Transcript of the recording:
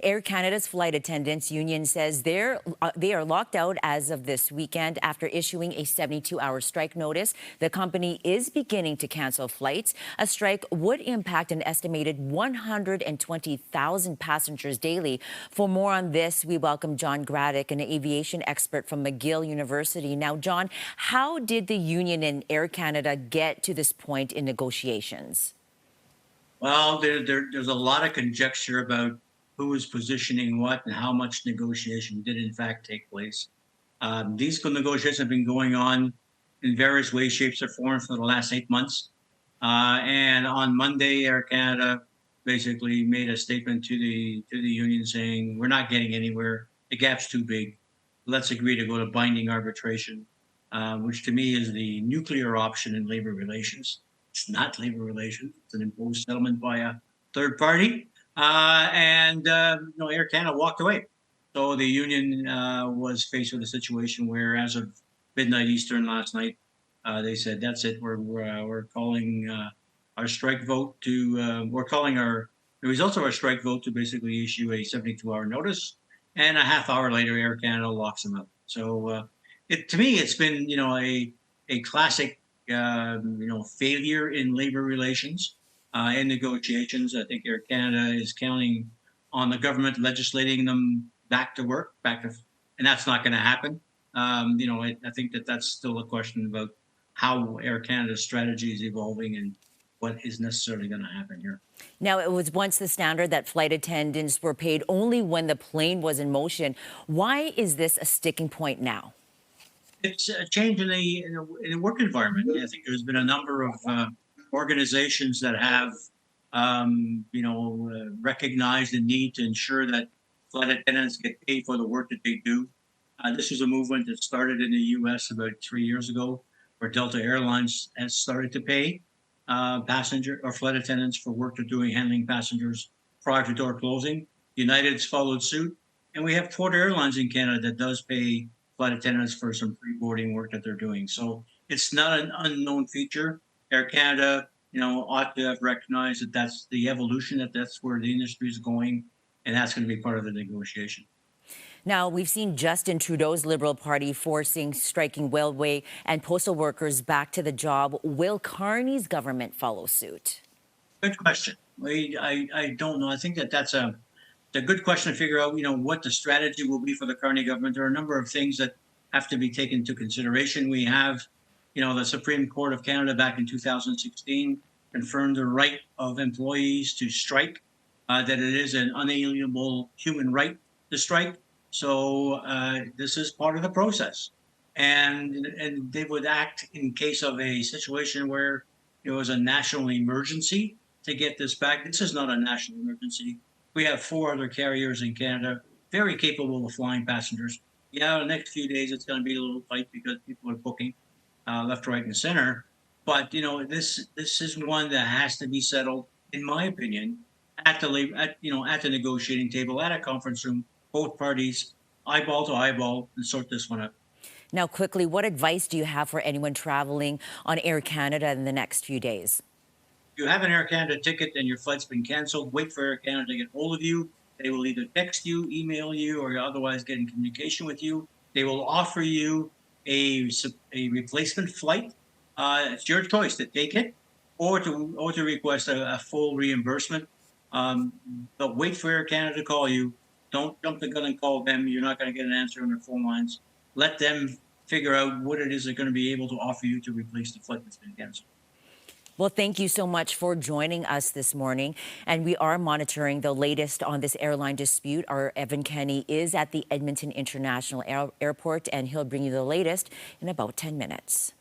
Air Canada's flight attendants union says they are locked out as of this weekend after issuing a 72-hour strike notice. The company is beginning to cancel flights. A strike would impact an estimated 120,000 passengers daily. For more on this, we welcome John Gradek, an aviation expert from McGill University. Now, John, how did the union and Air Canada get to this point in negotiations? Well, there's a lot of conjecture about who was positioning what and how much negotiation did in fact take place. These negotiations have been going on in various ways, shapes, or forms for the last 8 months. And on Monday, Air Canada basically made a statement to the union saying, "We're not getting anywhere. The gap's too big. Let's agree to go to binding arbitration," which to me is the nuclear option in labor relations. It's not labor relations. It's an imposed settlement by a third party. Air Canada walked away. So the union was faced with a situation where, as of midnight Eastern last night, they said, "That's it. We're calling our strike vote to. We're calling the results of our strike vote to basically issue a 72-hour notice." And a half hour later, Air Canada locks them up. So to me, it's been a classic failure in labor relations and negotiations. I think Air Canada is counting on the government legislating them back to work, and that's not going to happen. I think that's still a question about how Air Canada's strategy is evolving and what is necessarily going to happen here. Now, it was once the standard that flight attendants were paid only when the plane was in motion. Why is this a sticking point now? It's a change in the work environment. I think there's been a number of organizations that have, recognized the need to ensure that flight attendants get paid for the work that they do. This was a movement that started in the U.S. about 3 years ago, where Delta Airlines has started to pay passenger or flight attendants for work they're doing handling passengers prior to door closing. United's followed suit, and we have Porter Airlines in Canada that does pay flight attendants for some pre-boarding work that they're doing. So it's not an unknown feature. Air Canada, ought to have recognized that that's the evolution, that's where the industry is going, and that's going to be part of the negotiation. Now, we've seen Justin Trudeau's Liberal Party forcing striking railway and postal workers back to the job. Will Carney's government follow suit? Good question. I don't know. I think that's a good question to figure out, what the strategy will be for the Carney government. There are a number of things that have to be taken into consideration. We have, the Supreme Court of Canada back in 2016 confirmed the right of employees to strike, that it is an unalienable human right to strike. So this is part of the process. And they would act in case of a situation where there was a national emergency to get this back. This is not a national emergency. We have 4 other carriers in Canada, very capable of flying passengers. Yeah, the next few days it's going to be a little tight because people are booking left, right, and center. But this is one that has to be settled, in my opinion, at the negotiating table, at a conference room, both parties, eyeball to eyeball, and sort this one out. Now, quickly, what advice do you have for anyone traveling on Air Canada in the next few days? If you have an Air Canada ticket and your flight's been canceled, wait for Air Canada to get hold of you. They will either text you, email you, or otherwise get in communication with you. They will offer you a replacement flight. It's your choice to take it or to request a full reimbursement. But wait for Air Canada to call you. Don't jump the gun and call them. You're not going to get an answer on their phone lines. Let them figure out what it is they're going to be able to offer you to replace the flight that's been canceled. Well, thank you so much for joining us this morning. And we are monitoring the latest on this airline dispute. Our Evan Kenny is at the Edmonton International Airport, and he'll bring you the latest in about 10 minutes.